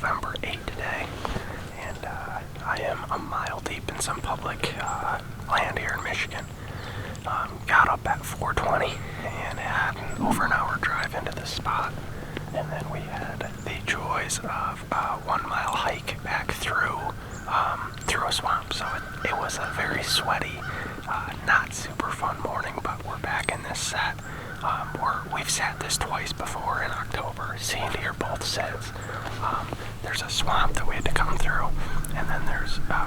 November 8 today, and I am a mile deep in some public land here in Michigan. Got up at 4:20 and had over an hour drive into this spot, and then we had the joys of a 1 mile hike back through a swamp. So it was a very sweaty, not super fun morning, but we're back in this set. We've sat this twice before in October. Seeing here both sets. There's a swamp that we had to come through, and then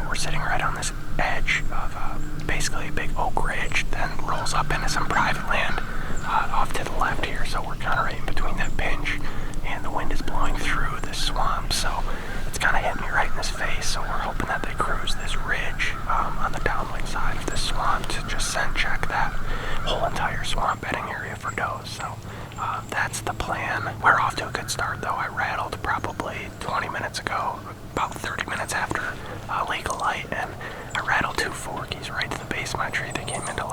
we're sitting right on this edge of basically a big oak ridge, then rolls up into some private land off to the left here. So we're kind of right in between that pinch, and the wind is blowing through this swamp, so it's kind of hitting me right in this face. So we're hoping that they cruise this ridge on the downwind side of this swamp to just scent check that whole entire swamp bedding area for does. So that's the plan. We're off to a good start though. I rattled probably 20 minutes ago, about 30 minutes after legal light, and I rattled 2 forkies right to the base of my tree. They came into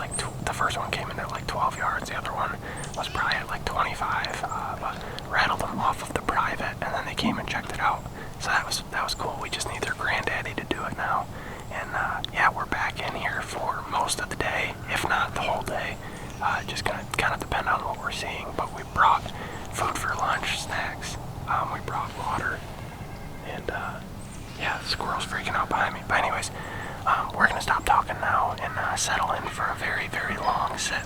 the first one came into like 12 yards, the other one was probably at like 25, but rattled them off of the private, and then they came and checked it out. So that was cool. We just need their granddaddy to do it now. And yeah, we're back in here for most of the day, if not the whole day. Just gonna kind of depend on what we're seeing. But we brought food for lunch, snacks. We brought water, and yeah, the squirrel's freaking out behind me. But anyways, we're gonna stop talking now and settle in for a very, very long sit.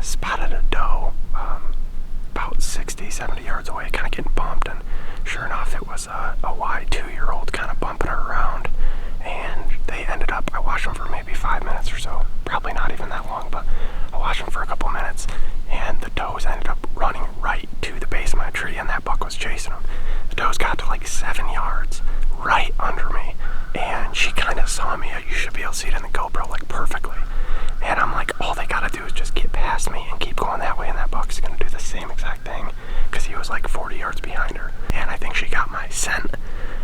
Spotted a doe about 60, 70 yards away, kind of getting bumped, and sure enough it was a wide 2-year-old kind of bumping her around, and they ended up, I watched them for maybe 5 minutes or so, probably not even that long, but I watched them for a couple minutes, and the does ended up running right to the base of my tree, and that buck was chasing them. The doe does got to like 7 yards right under me, and she kind of saw me. You should be able to see it in the GoPro like perfectly. And I'm like, all they gotta do is just get past me and keep going that way, and that buck's gonna do the same exact thing, because he was like 40 yards behind her. And I think she got my scent,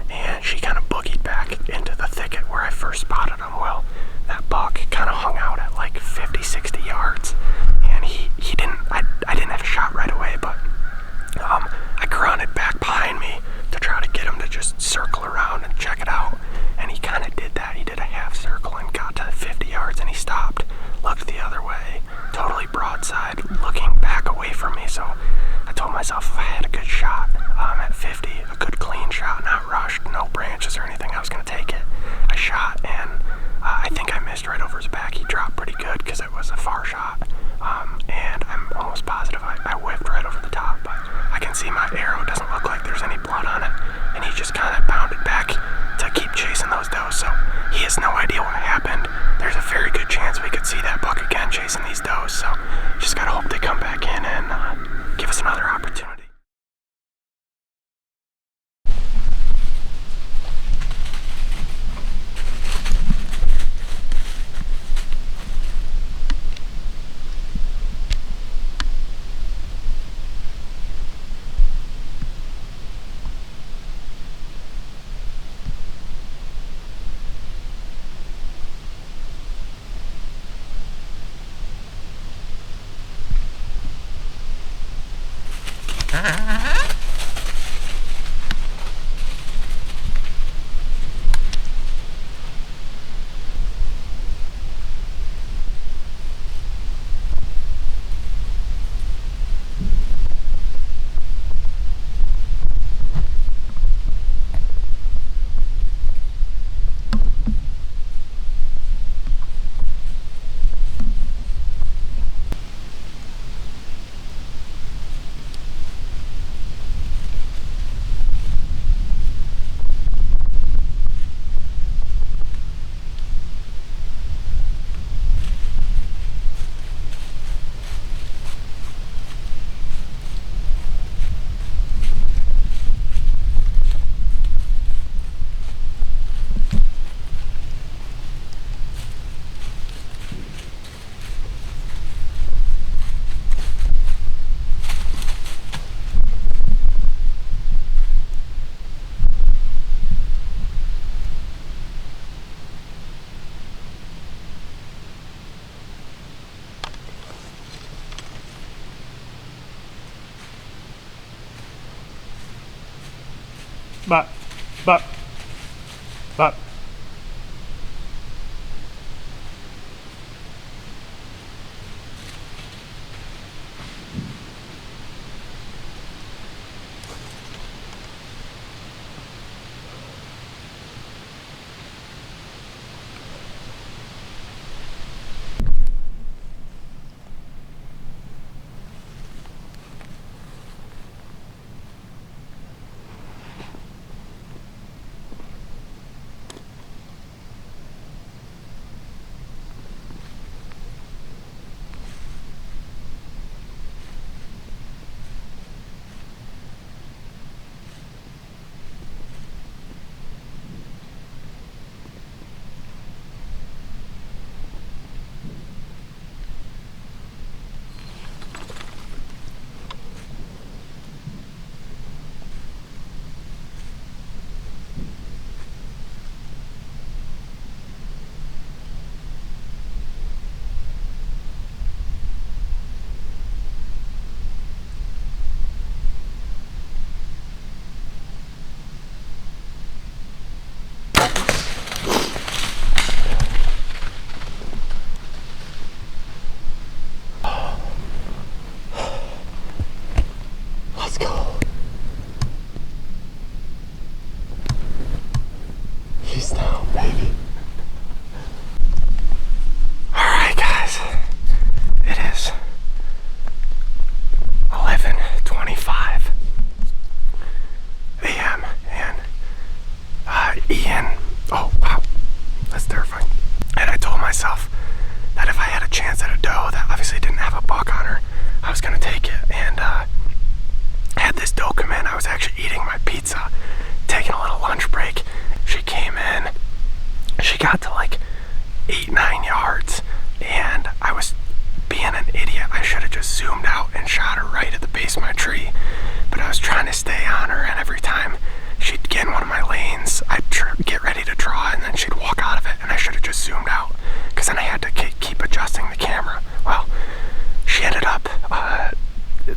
and she kind of boogied back into the thicket where I first spotted him. Well, that buck kind of hung out at like 50, 60 yards, and I didn't have a shot right away, but I grunted back behind me to try to get him to just circle around and check it out. And he kind of did that. He did a half circle and got to 50 yards, and he stopped, looked the other way, totally broadside, looking back away from me. So I told myself if I had a good shot at 50, a good clean shot, not rushed, no branches or anything, I was going to take it. I shot, and I think I missed right over his back. He dropped pretty good because it was a far shot. And I'm almost positive I whiffed right over the top, but I can see my arrow doesn't look like there's any blood on it, and he just kind of bounded back to keep chasing those does. So he has no idea what happened. There's a very good chance we could see that buck again chasing these does, so just gotta hope they come back in and give us another opportunity. But. I was actually eating my pizza, taking a little lunch break. She came in, she got to like 8-9 yards, and I was being an idiot. I should have just zoomed out and shot her right at the base of my tree, but I was trying to stay on her, and every time she'd get in one of my lanes, I'd get ready to draw, and then she'd walk out of it, and I should have just zoomed out, because then I had to keep adjusting the camera. Well, she ended up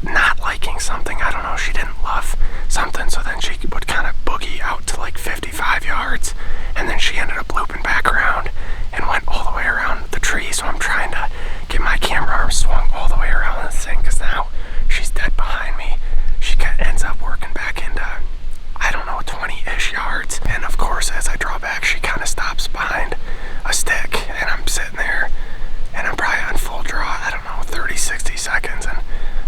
not liking something. I don't know, she didn't love something, so then she would kind of boogie out to like 55 yards, and then she ended up looping back around and went all the way around the tree. So I'm trying to get my camera arm swung all the way around this thing, because now she's dead behind me. She ends up working back into, I don't know, 20-ish yards, and of course as I draw back, she kind of stops behind a stick, and I'm sitting there, and I'm probably on full draw, I don't know, 30-60 seconds, and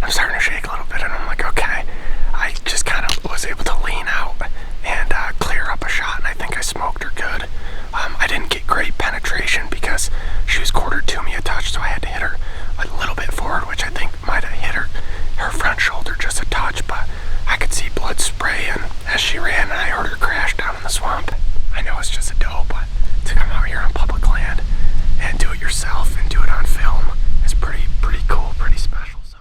I'm starting to shake a little bit, and I'm like, okay. I just kind of was able to lean out and clear up a shot, and I think I smoked her good. I didn't get great penetration because she was quartered to me a touch, so I had to hit her a little bit forward, which I think might have hit her front shoulder just a touch, but I could see blood spray, and as she ran, I heard her crash down in the swamp. I know it's just a doe, but to come out here on public land and do it yourself and do it on film is pretty cool, pretty special. So.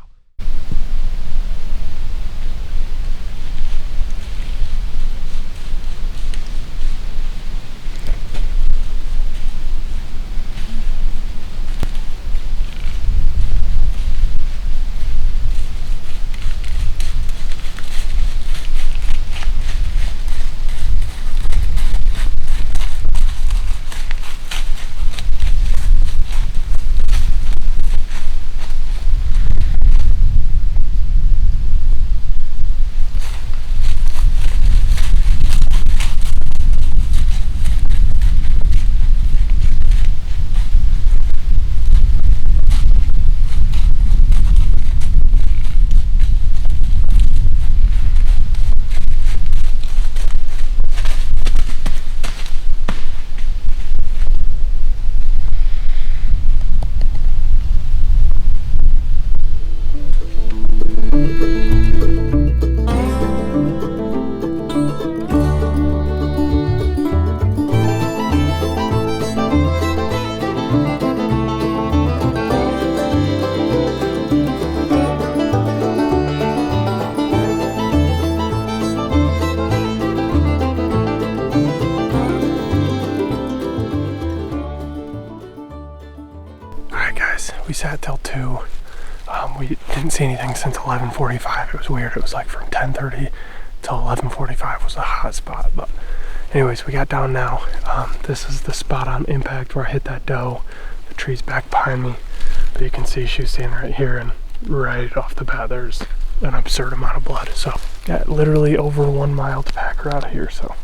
We sat till 2. We didn't see anything since 11:45. It was weird. It was like from 10:30 till 11:45 was a hot spot. But anyways, we got down now. This is the spot on impact where I hit that doe. The tree's back behind me, but you can see she's standing right here, and right off the bat there's an absurd amount of blood. So got literally over 1 mile to pack her out of here. So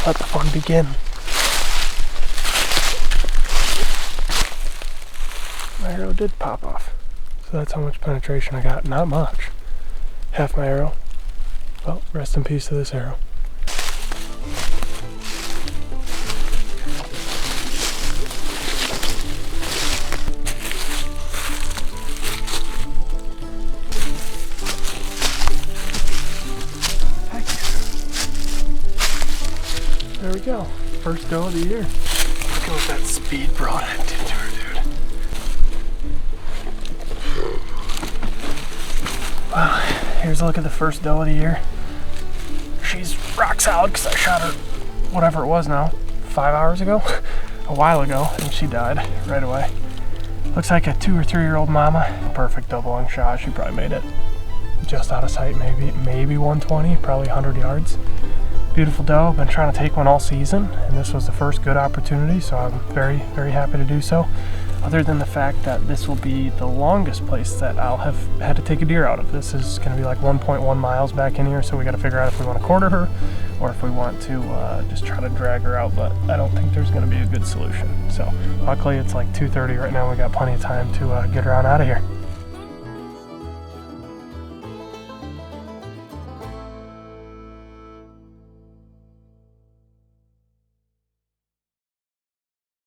let the fun begin. My arrow did pop off, so that's how much penetration I got. Not much. Half my arrow. Well, rest in peace to this arrow. Heck yeah. There we go. First doe of the year. Look at what that speed brought it to her, dude. Wow, here's a look at the first doe of the year. She's rock solid because I shot her, whatever it was now, 5 hours ago, a while ago, and she died right away. Looks like a 2 or 3 year old mama. Perfect double lung shot. She probably made it just out of sight, maybe 120, probably 100 yards. Beautiful doe. Been trying to take one all season, and this was the first good opportunity, so I'm very, very happy to do so. Other than the fact that this will be the longest place that I'll have had to take a deer out of. This is going to be like 1.1 miles back in here, so we got to figure out if we want to quarter her or if we want to just try to drag her out, but I don't think there's going to be a good solution. So luckily it's like 2:30 right now. We got plenty of time to get her on out of here.